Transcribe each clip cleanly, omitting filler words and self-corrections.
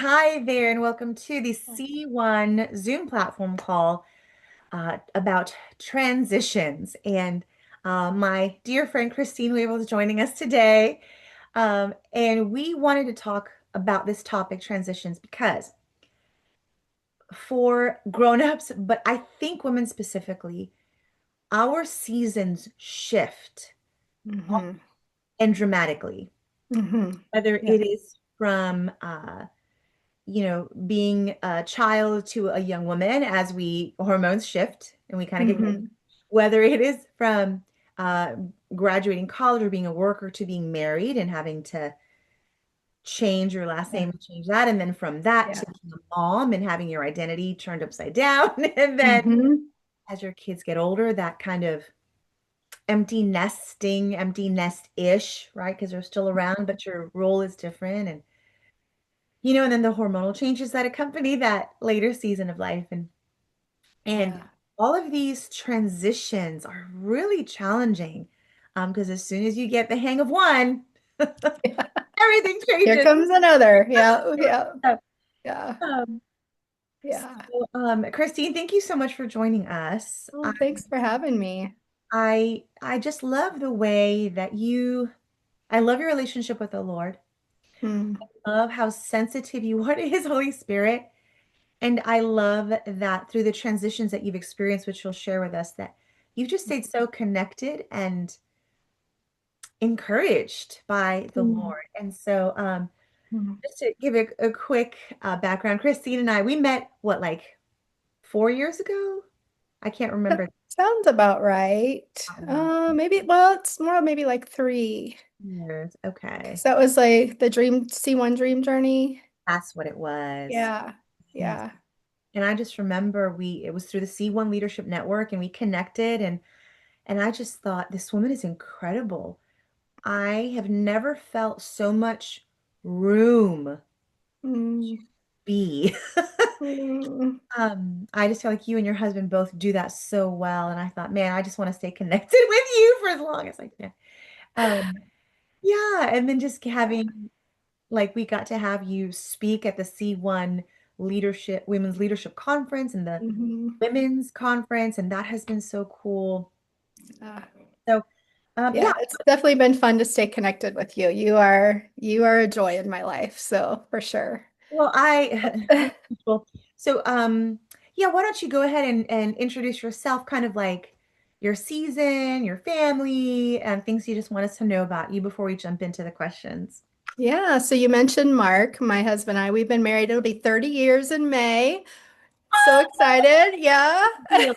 Hi there, and welcome to the C1 Zoom platform call about transitions. And my dear friend Christine Weaver is joining us today. And we wanted to talk about this topic, transitions, because for grown-ups, but I think women specifically, our seasons shift Hmm. and dramatically, Hmm. whether Yeah. it is from being a child to a young woman as we hormones shift and we kind of get Hmm. whether it is from uh, graduating college or being a worker to being married and having to change your last Yeah. name and change that, and then from that Yeah. to being a mom and having your identity turned upside down, and then Hmm. as your kids get older, that kind of empty nest-ish, right? Because they're still around, but your role is different, and and then the hormonal changes that accompany that later season of life. And Yeah. all of these transitions are really challenging because as soon as you get the hang of one, everything Here changes. comes another. Yeah. Yeah. So, Yeah. um, Yeah. Christine, thank you so much for joining us. Well, thanks for having me. I just love the way that I love your relationship with the Lord. Mm. I love how sensitive you are to His Holy Spirit. And I love that through the transitions that you've experienced, which you'll share with us, that you've just stayed so connected and encouraged by the Mm. Lord. And so, Mm. just to give a quick background, Christine and I, we met, what, like 4 years ago? I can't That remember. sounds about right. Maybe, well, it's more maybe like three. Years. Okay. 'Cause that was like the dream, C1 dream journey. That's what it was. Yeah. Yes. Yeah. And I just remember it was through the C1 Leadership Network and we connected, and I just thought this woman is incredible. I have never felt so much room Mm. be. Mm. I just feel like you and your husband both do that so well. And I thought, man, I just want to stay connected with you for as long as I can. Um, yeah. And then just having, like, we got to have you speak at the C1 Women's Leadership Conference and the Mhm. Women's Conference. And that has been so cool. Uh, So, yeah. Yeah, it's definitely been fun to stay connected with you. You are a joy in my life, so for sure. Well, well, so, yeah, why don't you go ahead and introduce yourself, kind of like your season, your family, and things you just want us to know about you before we jump into the questions. Yeah, so you mentioned Mark, my husband and I. We've been married, it'll be 30 years in May. So excited. Yeah. Deal.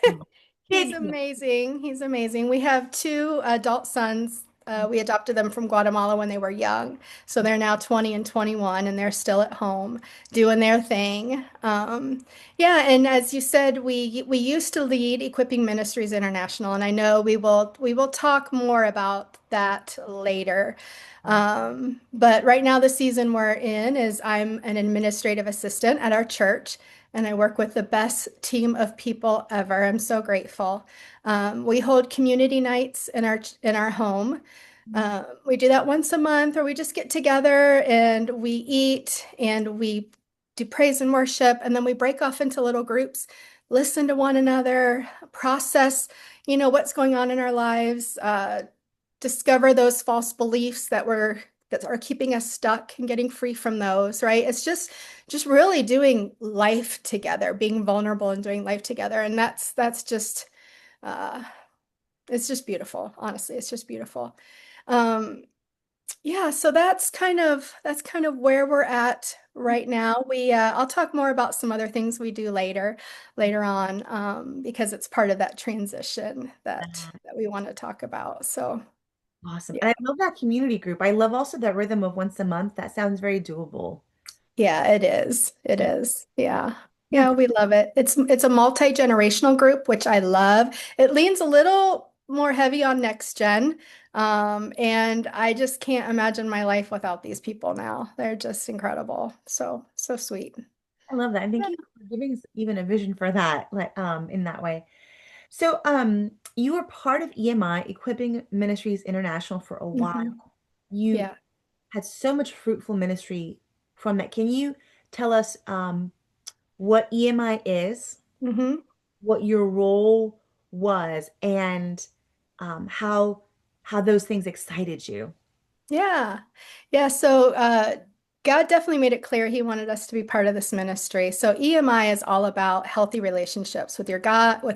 He's Big deal. amazing. He's amazing. We have two adult sons. We adopted them from Guatemala when they were young. So they're now 20 and 21, and they're still at home doing their thing. Yeah, and as you said, we used to lead Equipping Ministries International, and I know we will talk more about that later. But right now, the season we're in is I'm an administrative assistant at our church and I work with the best team of people ever. I'm so grateful. We hold community nights in our home. We do that once a month, or we just get together and we eat and we do praise and worship, and then we break off into little groups, listen to one another, process, what's going on in our lives, discover those false beliefs that are keeping us stuck and getting free from those, right? It's just really doing life together, being vulnerable and doing life together. And that's just uh it's just beautiful. Honestly, it's just beautiful. Um yeah, so that's kind of where we're at right now. I'll talk more about some other things we do later on, because it's part of that transition that we want to talk about. So Awesome. yeah. And I love that community group. I love also that rhythm of once a month. That sounds very doable. Yeah, it is. It is. Yeah. Yeah. Yeah, we love it. It's a multi-generational group, which I love. It leans a little more heavy on next gen. And I just can't imagine my life without these people now. They're just incredible. So sweet. I love that. And thank Yeah. you for giving us even a vision for that, like in that way. So, you were part of EMI, Equipping Ministries International, for a while. Mhm. You Yeah. had so much fruitful ministry from that. Can you tell us what EMI is, Hmm. what your role was, and how those things excited you. Yeah. Yeah. So God definitely made it clear he wanted us to be part of this ministry. So EMI is all about healthy relationships with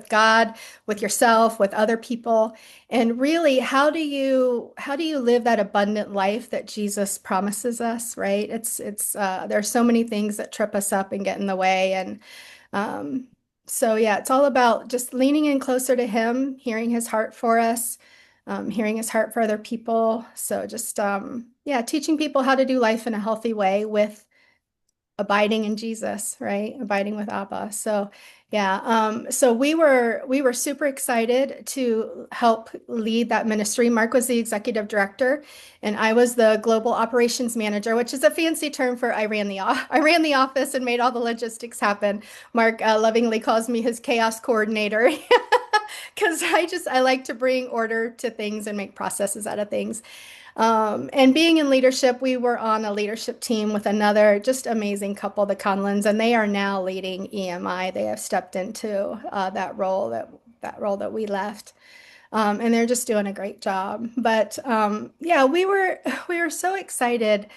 God, with yourself, with other people. And really, how do you live that abundant life that Jesus promises us, right? It's there's so many things that trip us up and get in the way. And um so yeah, it's all about just leaning in closer to him, hearing his heart for us, hearing his heart for other people. So just yeah, teaching people how to do life in a healthy way with abiding in Jesus, right? Abiding with Abba. So yeah, so we were super excited to help lead that ministry. Mark was the executive director, and I was the global operations manager, which is a fancy term for I ran the office and made all the logistics happen. Mark lovingly calls me his chaos coordinator because I like to bring order to things and make processes out of things. And being in leadership, we were on a leadership team with another just amazing couple, the Conlins, and they are now leading EMI. They have stepped into that role that we left, and they're just doing a great job. But yeah, we were so excited.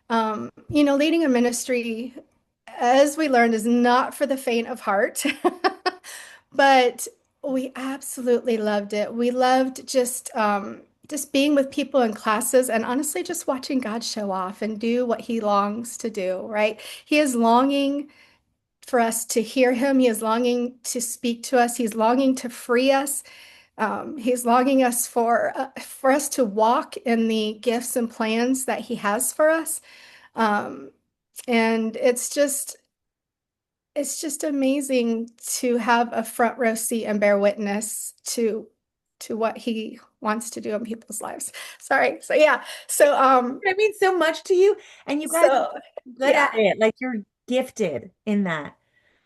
Leading a ministry, as we learned, is not for the faint of heart. But we absolutely loved it. We loved just being with people in classes and honestly just watching God show off and do what he longs to do, right? He is longing for us to hear him. He is longing to speak to us. He's longing to free us. He's longing us for us to walk in the gifts and plans that he has for us. Um, and it's just amazing to have a front row seat and bear witness to what he wants to do in people's lives. Sorry. So yeah. So It means so much to you, and you guys so are good at yeah. it. Like you're gifted in that.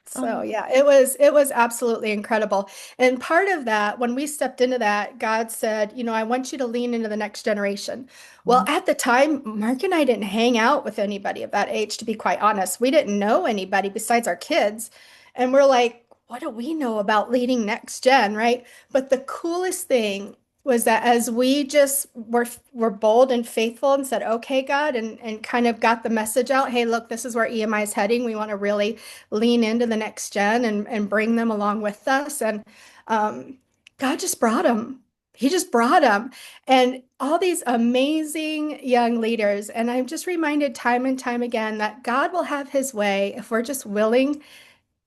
So Um, yeah, it was absolutely incredible. And part of that, when we stepped into that, God said, I want you to lean into the next generation. Well, mhm. at the time, Mark and I didn't hang out with anybody of that age, to be quite honest. We didn't know anybody besides our kids. And we're like, what do we know about leading next gen, right? But the coolest thing was that as we just were bold and faithful and said, okay, God, and kind of got the message out, hey, look, this is where EMI is heading. We want to really lean into the next gen and bring them along with us. And um, God just brought them. He just brought them. And all these amazing young leaders. And I'm just reminded time and time again that God will have his way if we're just willing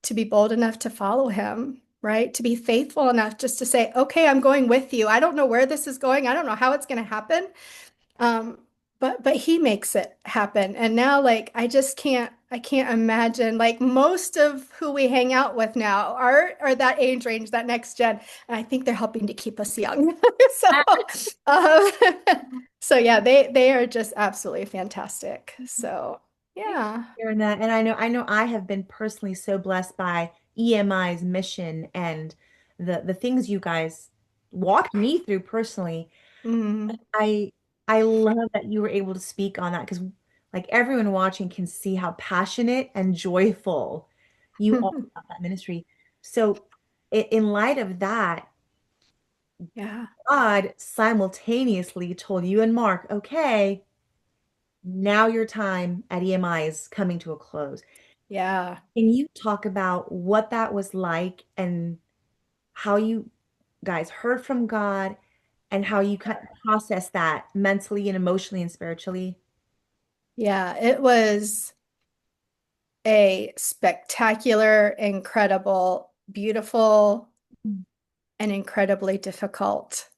to be bold enough to follow him, right? To be faithful enough just to say, okay, I'm going with you. I don't know where this is going. I don't know how it's going to happen. Um, but he makes it happen. And now like I can't imagine like most of who we hang out with now are that age range, that next gen. And I think they're helping to keep us young. So um, so yeah, they are just absolutely fantastic. So Thank you yeah. for sharing that. And I know I have been personally so blessed by EMI's mission and the things you guys walked me through personally. Mm. I I love that you were able to speak on that because like everyone watching can see how passionate and joyful you are about that ministry. So in light of that, Yeah. God simultaneously told you and Mark, okay, now your time at EMI is coming to a close. Yeah. Can you talk about what that was like and how you guys heard from God and how you kind of process that mentally and emotionally and spiritually? Yeah, it was a spectacular, incredible, beautiful, and incredibly difficult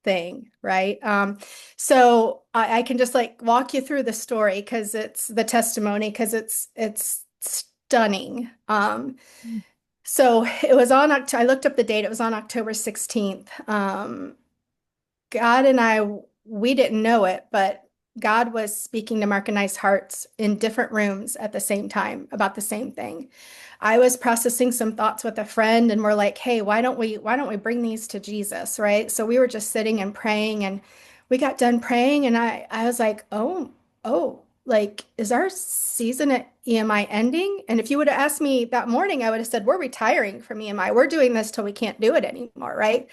thing, right? So I can just like walk you through the story because it's the testimony because it's stunning. So it was on October, I looked up the date, it was on October 16th. God and I, we didn't know it, but God was speaking to Mark and I's hearts in different rooms at the same time about the same thing. I was processing some thoughts with a friend and we're like, "Hey, why don't we bring these to Jesus?" Right? So we were just sitting and praying and we got done praying and I was like, "Oh, like, is our season at EMI ending? And if you would have asked me that morning, I would have said, we're retiring from EMI. We're doing this till we can't do it anymore, right?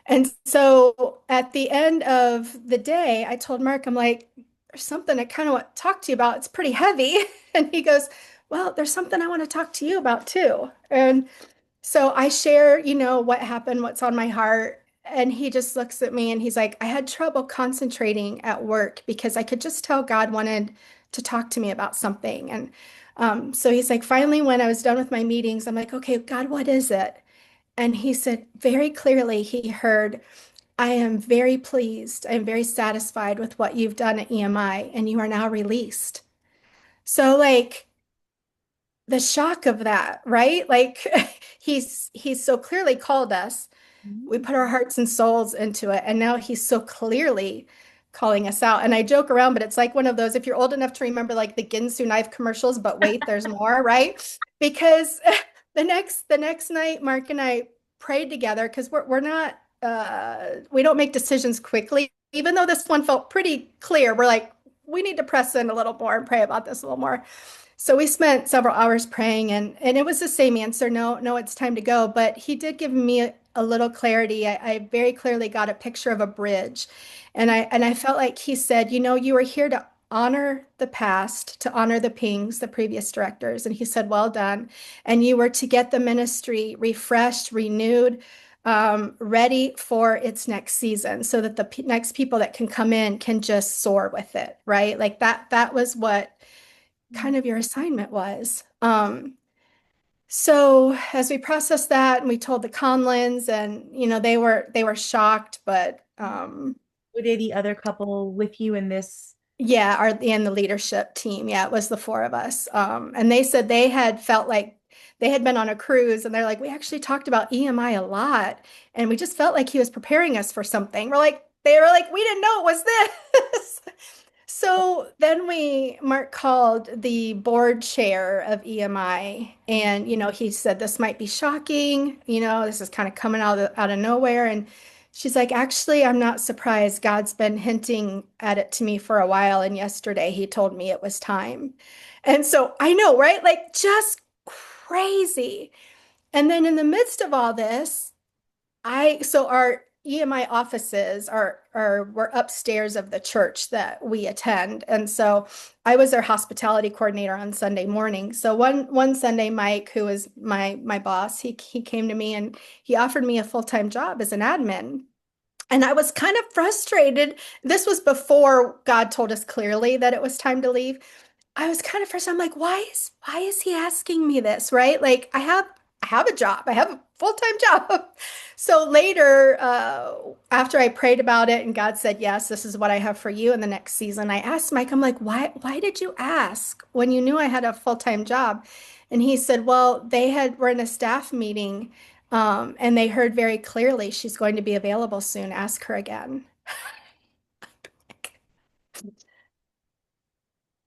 And so at the end of the day, I told Mark, I'm like, there's something I kind of want to talk to you about. It's pretty heavy. And he goes, well, there's something I want to talk to you about too. And so I share, what happened, what's on my heart. And he just looks at me and he's like, I had trouble concentrating at work because I could just tell God wanted to talk to me about something. And so he's like, finally, when I was done with my meetings, I'm like, okay, God, what is it? And he said very clearly, he heard, I am very pleased. I am very satisfied with what you've done at EMI, and you are now released. So, like, the shock of that, right? Like, he's so clearly called us. We Mm. put our hearts and souls into it, and now he's so clearly calling us out. And I joke around, but it's like one of those, if you're old enough to remember like the Ginsu knife commercials, but wait, there's more, right? Because the next night, Mark and I prayed together because we're not we don't make decisions quickly. Even though this one felt pretty clear, we're like, we need to press in a little more and pray about this a little more. So we spent several hours praying and it was the same answer. No, no, it's time to go. But he did give me a little clarity. I very clearly got a picture of a bridge. And I felt like he said, you were here to honor the past, to honor the Pings, the previous directors. And he said, well done. And you were to get the ministry refreshed, renewed, ready for its next season so that the next people that can come in can just soar with it, right? Like that was what kind of your assignment was. So as we processed that and we told the Conlins and they were shocked, but Were they the other couple with you in this? yeah, and the leadership team, yeah, it was the four of us. And they said they had felt like they had been on a cruise and they're like, we actually talked about EMI a lot and we just felt like he was preparing us for something. They were like, we didn't know it was this. So then Mark called the board chair of EMI, and he said this might be shocking. This is kind of coming out of nowhere. And she's like, actually, I'm not surprised. God's been hinting at it to me for a while, and yesterday he told me it was time. And so I know, right? Like just crazy. And then in the midst of all this, so our EMI offices were upstairs of the church that we attend. And so I was their hospitality coordinator on Sunday morning. So one Sunday, Mike, who was my boss, he came to me and he offered me a full-time job as an admin. And I was kind of frustrated. This was before God told us clearly that it was time to leave. I was kind of frustrated. I'm like, why is he asking me this, right? Like I have a job. I have a full-time job. So later, after I prayed about it and God said, yes, this is what I have for you in the next season, I asked Mike, I'm like, why did you ask when you knew I had a full-time job? And he said, well, were in a staff meeting, and they heard very clearly she's going to be available soon. Ask her again.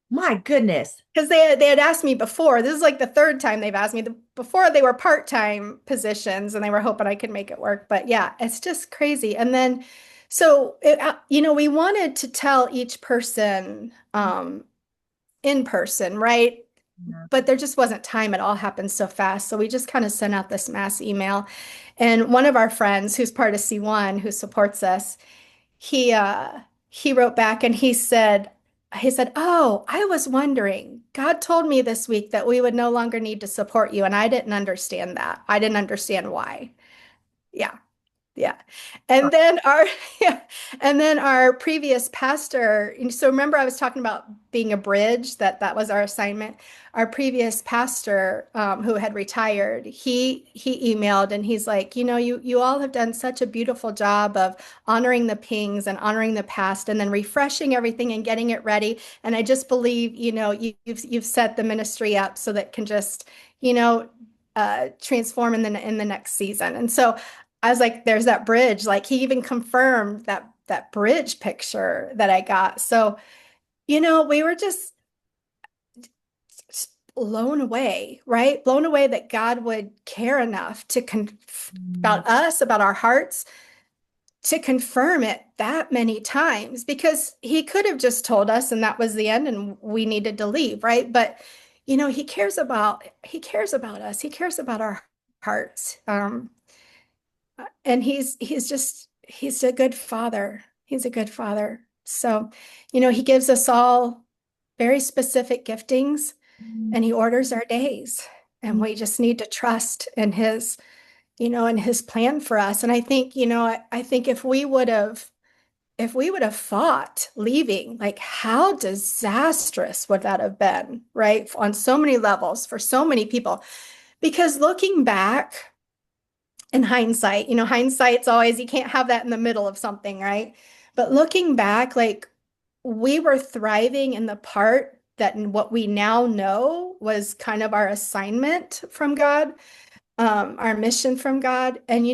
My goodness. Because they had asked me before. This is like the third time they've asked me. Before they were part-time positions and they were hoping I could make it work. But yeah, it's just crazy. And then, so we wanted to tell each person in person, right? Yeah. But there just wasn't time. It all happened so fast. So we just kind of sent out this mass email. And one of our friends who's part of C1 who supports us, he uh he wrote back and he said, "Oh, I was wondering. God told me this week that we would no longer need to support you, and I didn't understand that. I didn't understand why." Yeah. Yeah. And then our yeah, and then our previous pastor, and so remember I was talking about being a bridge, that was our assignment. Our previous pastor, who had retired, he emailed and he's like, you all have done such a beautiful job of honoring the Pings and honoring the past and then refreshing everything and getting it ready. And I just believe, you've set the ministry up so that it can just, transform in the next season. And so I was like, there's that bridge. Like he even confirmed that bridge picture that I got. So, we were just blown away, right? Blown away that God would care enough to Mm. about us, about our hearts, to confirm it that many times because he could have just told us and that was the end and we needed to leave, right? But he cares about us. He cares about our hearts. And he's a good father. He's a good father. So, he gives us all very specific giftings and he orders our days. And we just need to trust in in his plan for us. And I think, I think if we would have fought leaving, like how disastrous would that have been, right? On so many levels for so many people. Because looking back in hindsight, hindsight's always, you can't have that in the middle of something, right? But looking back, like we were thriving in the part that what we now know was kind of our assignment from God, our mission from God. And,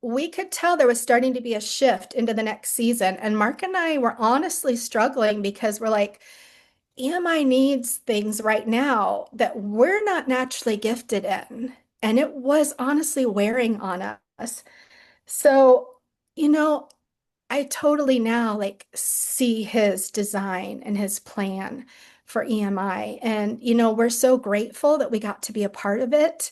we could tell there was starting to be a shift into the next season. And Mark and I were honestly struggling because we're like, EMI needs things right now that we're not naturally gifted in. And it was honestly wearing on us. So, you know, I totally now like see his design and his plan for EMI. And, we're so grateful that we got to be a part of it.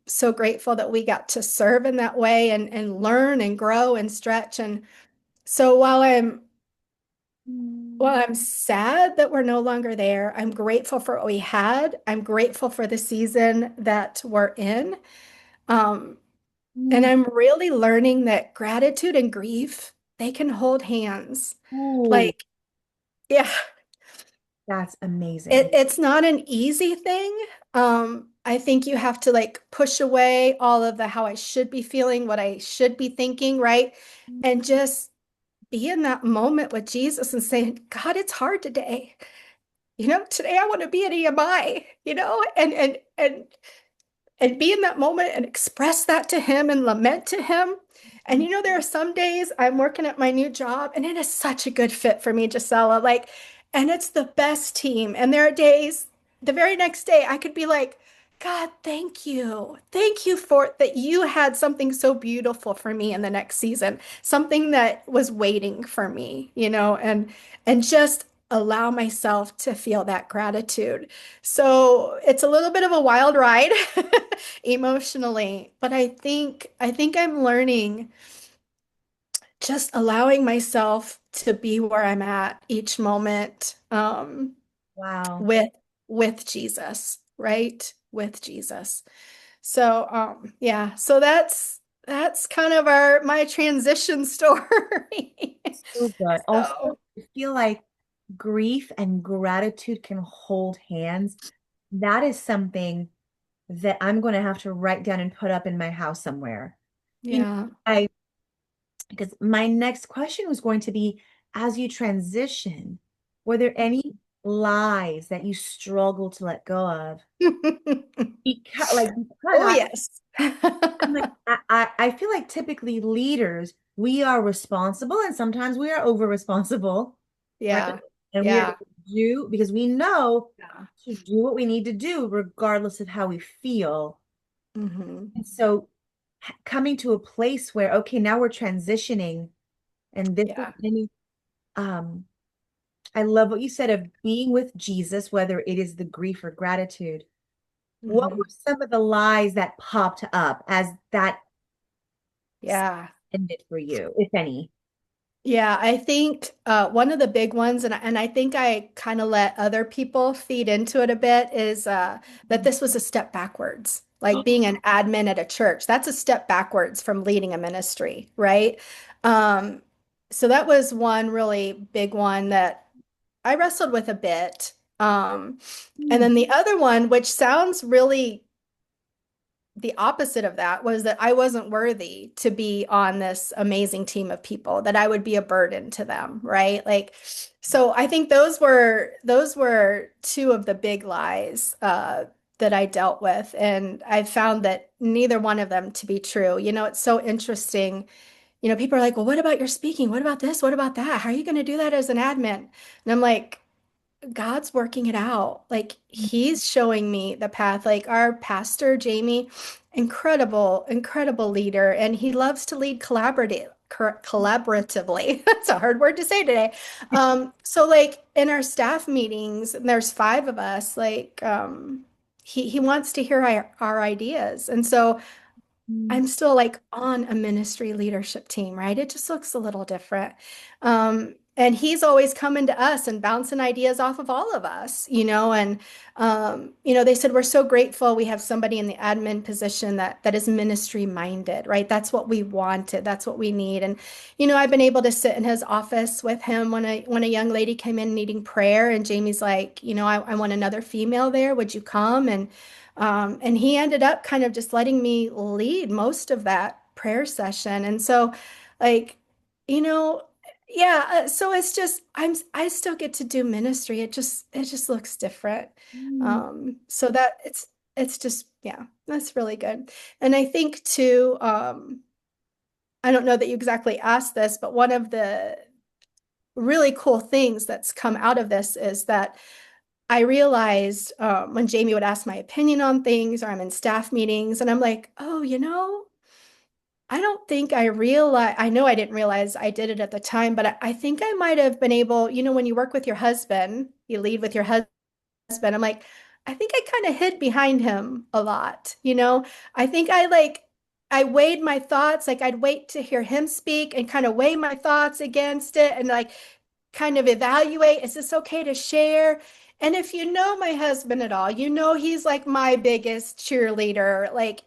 So grateful that we got to serve in that way and learn and grow and stretch. And so while I'm sad that we're no longer there, I'm grateful for what we had. I'm grateful for the season that we're in. Um, and I'm really learning that gratitude and grief, they can hold hands. Ooh, Like, yeah, that's amazing. it's not an easy thing. I think you have to like push away all of the how I should be feeling, what I should be thinking, right? And just be in that moment with Jesus and say, God, it's hard today. Today I want to be at EMI, and be in that moment and express that to him and lament to him. And there are some days I'm working at my new job and it is such a good fit for me, Gisela. Like, and it's the best team. And there are days, the very next day, I could be like, God, thank you. Thank you for that you had something so beautiful for me in the next season, something that was waiting for me, and just allow myself to feel that gratitude. So it's a little bit of a wild ride emotionally, but I think I'm learning just allowing myself to be where I'm at each moment Wow. with Jesus, right? With Jesus. So yeah, so that's kind of my transition story. So good. Also, So I feel like grief and gratitude can hold hands. That is something that I'm going to have to write down and put up in my house somewhere. You know, yeah. I because my next question was going to be, as you transition, were there any lies that you struggle to let go of? Because Oh yes. I'm like, I feel like typically leaders, we are responsible and sometimes we are over responsible, right? Yeah. And we are Yeah. going to do because we know Yeah. to do what we need to do regardless of how we feel. Hmm. And so coming to a place where, okay, now we're transitioning and this is Yeah. any, um, I love what you said of being with Jesus, whether it is the grief or gratitude. What were Hmm. some of the lies that popped up as that Yeah. ended for you, if any? Yeah, I think one of the big ones, and I think I kind of let other people feed into it a bit, is that this was a step backwards. Like being an admin at a church, that's a step backwards from leading a ministry, right? Um, so that was one really big one that I wrestled with a bit. And Mm. then the other one, which sounds really the opposite of that was that I wasn't worthy to be on this amazing team of people, that I would be a burden to them, right? Like, so I think those were two of the big lies that I dealt with, and I found that neither one of them to be true. It's so interesting. People are like, "Well, what about your speaking? What about this? What about that? How are you going to do that as an admin?" And I'm like, God's working it out. Like he's showing me the path. Like our pastor, Jamie, incredible, incredible leader. And he loves to lead collaboratively. That's a hard word to say today. So like in our staff meetings, and there's five of us, like he wants to hear our ideas. And so Mm. I'm still like on a ministry leadership team, right? It just looks a little different. And he's always coming to us and bouncing ideas off of all of us, and they said we're so grateful we have somebody in the admin position that is ministry minded, right? That's what we wanted. That's what we need. And I've been able to sit in his office with him when a young lady came in needing prayer, and Jamie's like, I want another female there. Would you come? And he ended up kind of just letting me lead most of that prayer session. And so, like, you know, yeah, so it's just I still get to do ministry. It just looks different. Mm. So that it's just yeah, that's really good. And I think too, I don't know that you exactly asked this, but one of the really cool things that's come out of this is that I realized when Jamie would ask my opinion on things, or I'm in staff meetings, and I'm like, oh, I don't think I realize, I know I didn't realize I did it at the time, but I think I might have been able, when you work with your husband, you lead with your husband. I'm like, I think I kind of hid behind him a lot. I think I weighed my thoughts, like I'd wait to hear him speak and kind of weigh my thoughts against it and like kind of evaluate, is this okay to share? And if you know my husband at all, he's like my biggest cheerleader. Like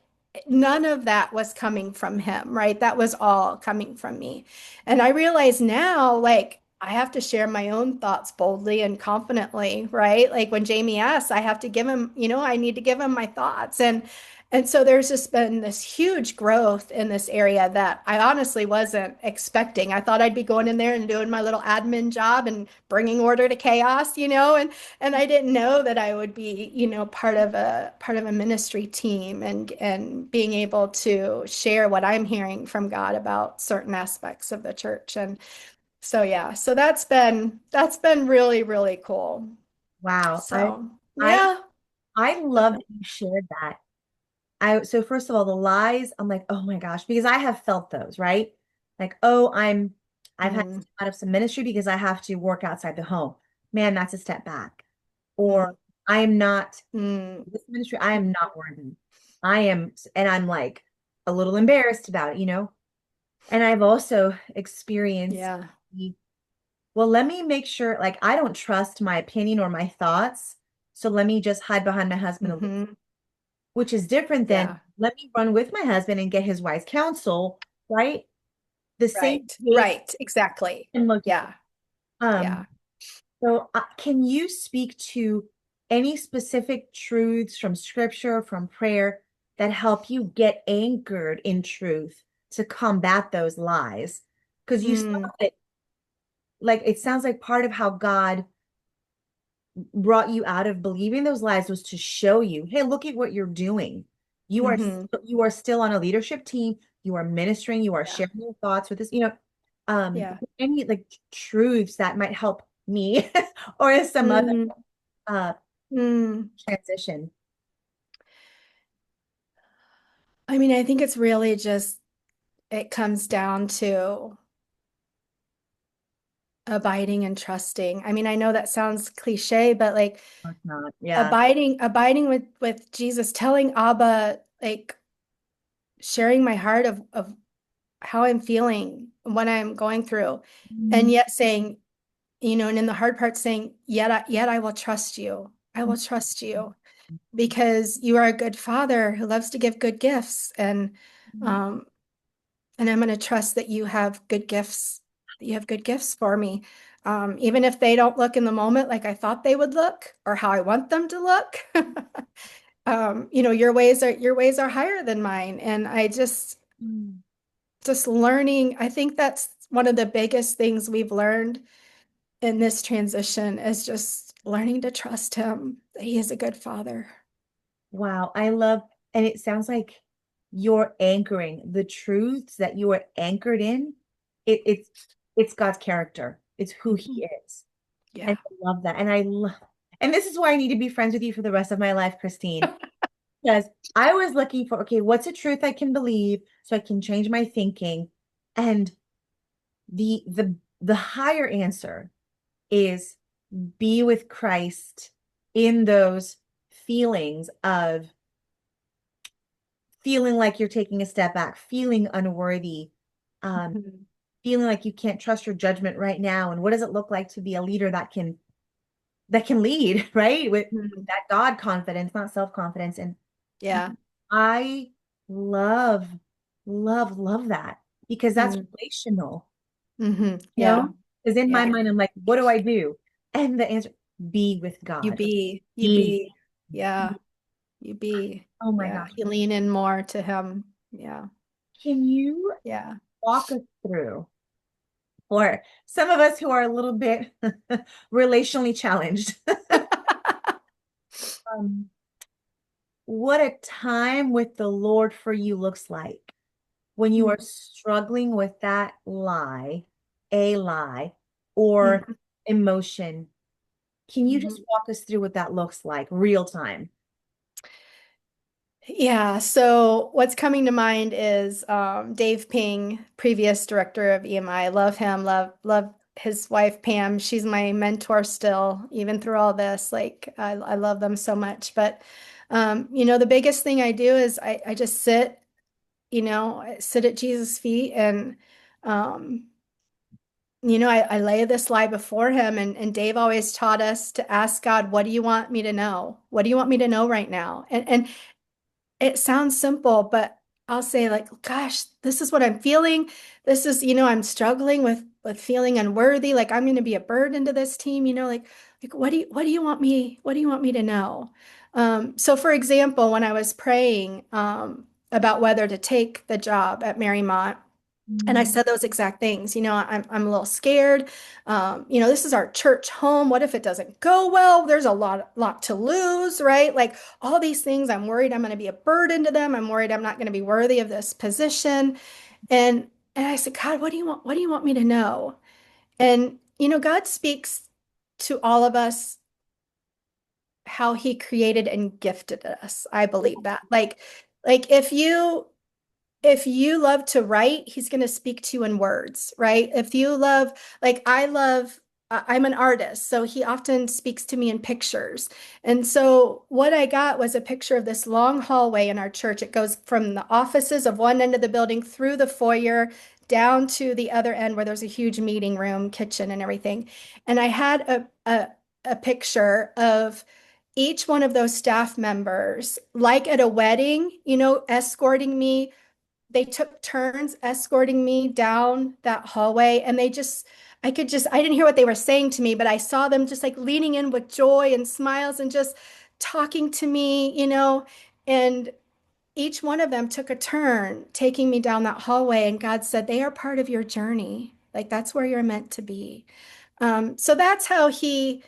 none of that was coming from him, right? That was all coming from me. And I realize now, like, I have to share my own thoughts boldly and confidently, right? Like when Jamie asks, I have to give him, I need to give him my thoughts. And so there's just been this huge growth in this area that I honestly wasn't expecting. I thought I'd be going in there and doing my little admin job and bringing order to chaos, and I didn't know that I would be, part of a ministry team and being able to share what I'm hearing from God about certain aspects of the church. And so yeah, so that's been really, really cool. Wow. So I yeah. I love that you shared that. So first of all, the lies, I'm like, oh my gosh, because I have felt those, right? Like, oh, I've had to Mm, step out of some ministry because I have to work outside the home. Man, that's a step back. Or mm, I am not mm. this ministry, I am not worthy. I am, and I'm like a little embarrassed about it. And I've also experienced Yeah. well, let me make sure, like, I don't trust my opinion or my thoughts. So let me just hide behind my husband a little, Hmm. which is different than Yeah. let me run with my husband and get his wise counsel, right? The same Right. behavior Right. Exactly. and look. Yeah. Yeah. Um, so can you speak to any specific truths from scripture, from prayer that help you get anchored in truth to combat those lies? Because you saw Mm, it, like, it sounds like part of how God brought you out of believing those lies was to show you, hey, look at what you're doing. hmm. You are still on a leadership team. You are ministering. You are Yeah. sharing your thoughts with this. Yeah. Any like truths that might help me or some other Mm, uh mm. transition. I mean, I think it's really just, it comes down to abiding and trusting. I mean, I know that sounds cliche, but like Or not. Yeah. abiding with Jesus, telling Abba, like sharing my heart of how I'm feeling, what I'm going through, and Mm. yet saying, and in the hard part saying, yet I will trust you. I will trust you because you are a good father who loves to give good gifts. Um, and I'm going to trust that you have good gifts, that you have good gifts for me. Even if they don't look in the moment like I thought they would look or how I want them to look. Your ways are higher than mine. And I Mm. just learning, I think that's one of the biggest things we've learned in this transition is just learning to trust him, that he is a good father. Wow. I love, and it sounds like you're anchoring the truths that you are anchored in. It's God's character. It's who Mhm. he is. And Yeah. I love that. And this is why I need to be friends with you for the rest of my life, Christine. Because I was looking for, okay, what's a truth I can believe so I can change my thinking? And the higher answer is be with Christ in those feelings of feeling like you're taking a step back, feeling unworthy, um, Mhm. feeling like you can't trust your judgment right now. And what does it look like to be a leader that can lead, right? With Mhm. that God confidence, not self-confidence. And Yeah. I love, love that because that's Mm. relational, you Yeah. know? Because in Yeah. my mind, I'm like, what do I do? And the answer, be with You God. be, you Be. be. Yeah. You be. Oh my Yeah. gosh. You lean in more to him. Yeah. Can you Yeah. walk us through, or some of us who are a little bit relationally challenged, um, what a time with the Lord for you looks like when you are struggling with that lie, a lie, or Mhm. emotion? Can you just Mhm. walk us through what that looks like real time? Yeah, so what's coming to mind is Dave Ping, previous director of EMI. Love him, love his wife Pam. She's my mentor still, even through all this. Like I love them so much. But the biggest thing I do is I just sit, I sit at Jesus' feet and um, I lay this lie before him, and Dave always taught us to ask God, what do you want me to know? What do you want me to know right now? And it sounds simple, but I'll say like, gosh, this is what I'm feeling. This is, I'm struggling with feeling unworthy, like I'm going to be a burden to this team, like what do you want me to know? So for example, when I was praying about whether to take the job at Marymount, and I Mm. said those exact things. I'm a little scared. This is our church home. What if it doesn't go well? There's a lot to lose, right? Like all these things. I'm worried I'm going to be a burden to them. I'm worried I'm not going to be worthy of this position. And and I said, God, what do you want? What do you want me to know? And God speaks to all of us how He created and gifted us. I believe that. Like if you love to write, he's going to speak to you in words, right? If you love, like I'm an artist, so he often speaks to me in pictures. And so what I got was a picture of this long hallway in our church. It goes from the offices of one end of the building through the foyer down to the other end where there's a huge meeting room, kitchen, and everything. And I had a picture of each one of those staff members, like at a wedding, escorting me. They took turns escorting me down that hallway, and I didn't hear what they were saying to me, but I saw them just like leaning in with joy and smiles and just talking to me, and each one of them took a turn taking me down that hallway, and God said, they are part of your journey. Like that's where you're meant to be. So that's how he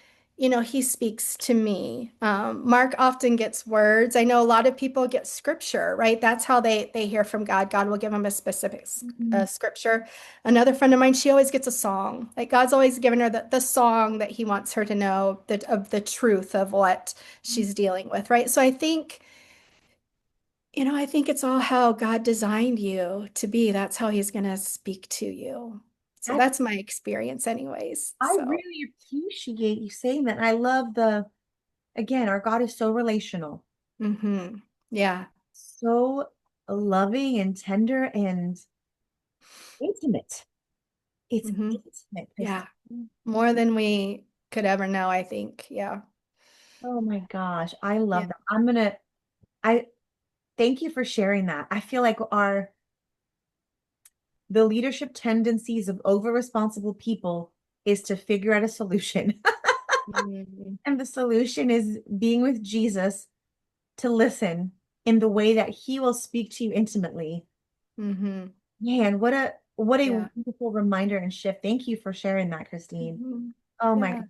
speaks to me. Mark often gets words. I know a lot of people get scripture, right? That's how they hear from God. God will give them a specific Mhm. scripture. Another friend of mine, she always gets a song. Like God's always given her the song that he wants her to know of the truth of what she's dealing with, right? So I think it's all how God designed you to be. That's how he's going to speak to you. So That's, that's my experience anyways. I So, really appreciate you saying that. I love again, our God is so relational, yeah. so loving and tender and intimate. It's hmm intimate, Yeah. Christine. More than we could ever know, I think. Yeah. Oh my gosh, I Yeah. love that. I thank you for sharing that. I feel like the leadership tendencies of over-responsible people is to figure out a solution. Mhm. And the solution is being with Jesus to listen in the way that he will speak to you intimately. Mhm. Man, what a Yeah. wonderful reminder and shift. Thank you for sharing that, Christine. Mhm. Oh my Yeah.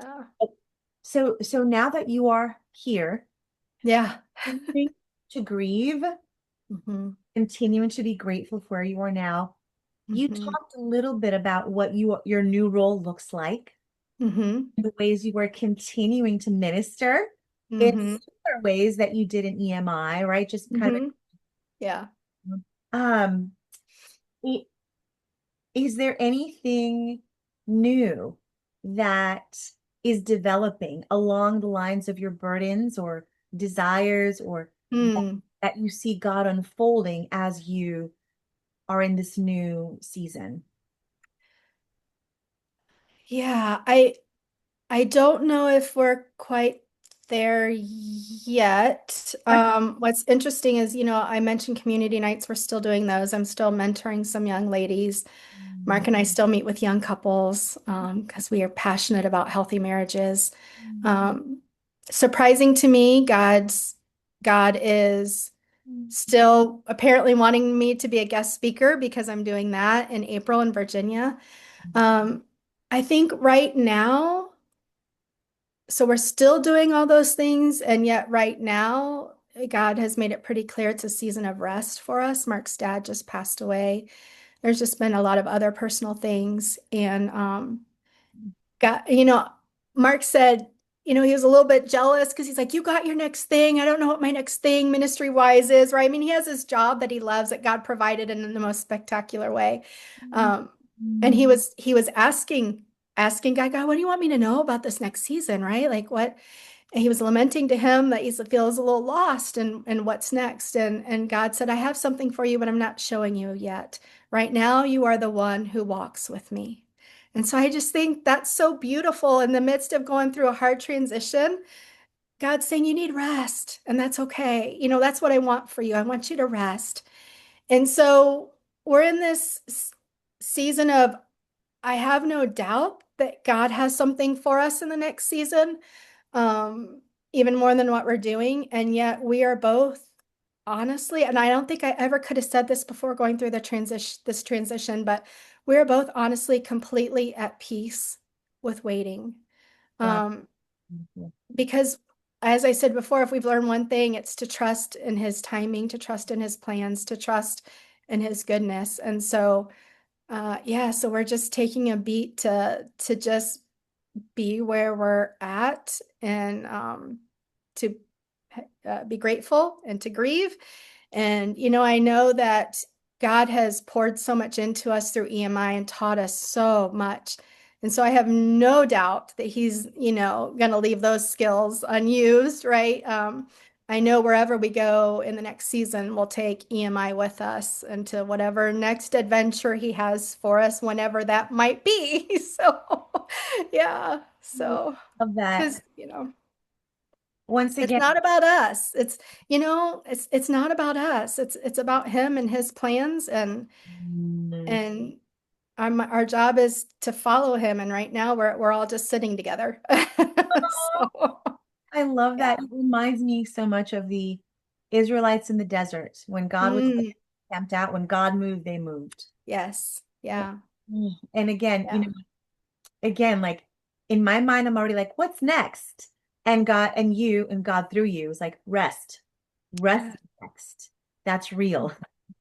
God. Yeah. So now that you are here, Yeah. continuing to grieve, hmm continuing to be grateful for where you are now, you hmm talked a little bit about what your new role looks like, hmm the ways you were continuing to minister in hmm similar ways that you did in EMI, right? Just kind hmm Yeah. of um is there anything new that is developing along the lines of your burdens or desires or Hmm. that you see God unfolding as you are in this new season? Yeah, I don't know if we're quite there yet. What's interesting is, I mentioned community nights. We're still doing those. I'm still mentoring some young ladies. Mark and I still meet with young couples because we are passionate about healthy marriages. Um, Surprising to me, God is still apparently wanting me to be a guest speaker because I'm doing that in April in Virginia. Um, I think right now, so we're still doing all those things, and yet right now, God has made it pretty clear it's a season of rest for us. Mark's dad just passed away. There's just been a lot of other personal things, and God, Mark said, he was a little bit jealous because he's like, "You got your next thing. I don't know what my next thing ministry wise is, right?" I mean, he has his job that he loves that God provided in the most spectacular way. Um, and he was asking God, what do you want me to know about this next season, right? Like what? And he was lamenting to him that he feels a little lost and what's next. And God said, I have something for you, but I'm not showing you yet. Right now, you are the one who walks with me. And so I just think that's so beautiful in the midst of going through a hard transition. God's saying you need rest, and that's okay. That's what I want for you. I want you to rest. And so we're in this season of, I have no doubt that God has something for us in the next season, even more than what we're doing. And yet we are both honestly, and I don't think I ever could have said this before going through this transition, but we're both honestly completely at peace with waiting. Wow. Um, because as I said before, if we've learned one thing, it's to trust in his timing, to trust in his plans, to trust in his goodness. And so yeah, so we're just taking a beat to just be where we're at and to be grateful and to grieve. And, I know that God has poured so much into us through EMI and taught us so much. And so I have no doubt that he's, going to leave those skills unused, right? I know wherever we go in the next season, we'll take EMI with us into whatever next adventure he has for us, whenever that might be. So, yeah. So, Love that. because, Once it's again, not about us. It's not about us. It's about him and his plans and our job is to follow him. And right now we're all just sitting together. So, I love yeah. that. It reminds me so much of the Israelites in the desert when God was Mm, camped out, when God moved, they moved. yes. Yeah. And again, Yeah. again, like in my mind, I'm already like, what's next? And God and you and God through you is like, rest. Rest Yeah. is next. That's real.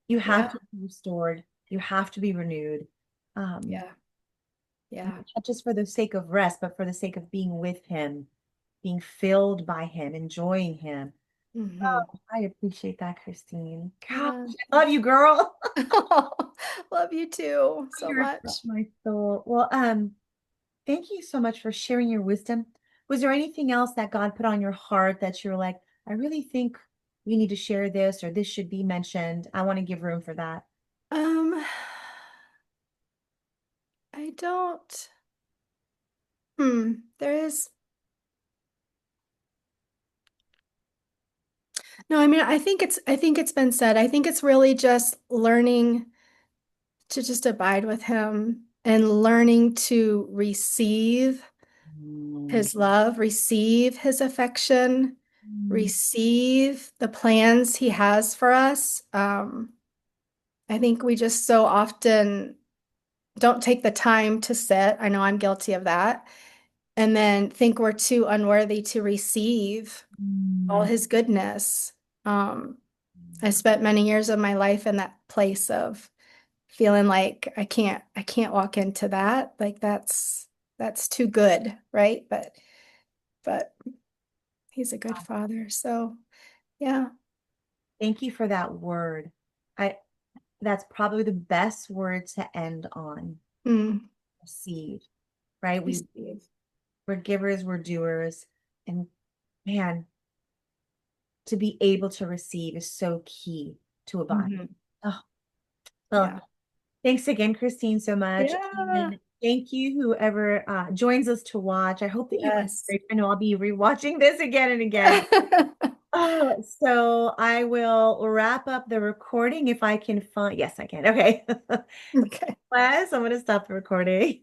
You have Yeah. to be restored. You have to be renewed. Um, Yeah. Yeah. Not just for the sake of rest, but for the sake of being with him, being filled by him, enjoying him. Hmm. Oh, I appreciate that, Christine. Gosh, Yeah. I love you, girl. Love you too so You're much. my soul. Well, thank you so much for sharing your wisdom. Was there anything else that God put on your heart that you're like, I really think we need to share this or this should be mentioned? I want to give room for that. Um, I don't. There is. No, I mean, I think it's been said. I think it's really just learning to just abide with him and learning to receive Mm, his love, receive his affection, mm, receive the plans he has for us. I think we just so often don't take the time to sit. I know I'm guilty of that. And then think we're too unworthy to receive all mm. his goodness. Um, I spent many years of my life in that place of feeling like I can't walk into that. Like that's too good, right? But he's a good father. So, yeah. Thank you for that word. I that's probably the best word to end on. Mm, Receive, right? receive. We're givers, we're doers. And man, to be able to receive is so key to abide. Mhm. Oh, well, Yeah. thanks again, Christine, so much. Yeah. And thank you, whoever joins us to watch. I hope that you have Yes. great. I know I'll be rewatching this again and again. Oh, so I will wrap up the recording if I can find. Yes, I can. Okay. Okay. Wes, I'm going to stop the recording.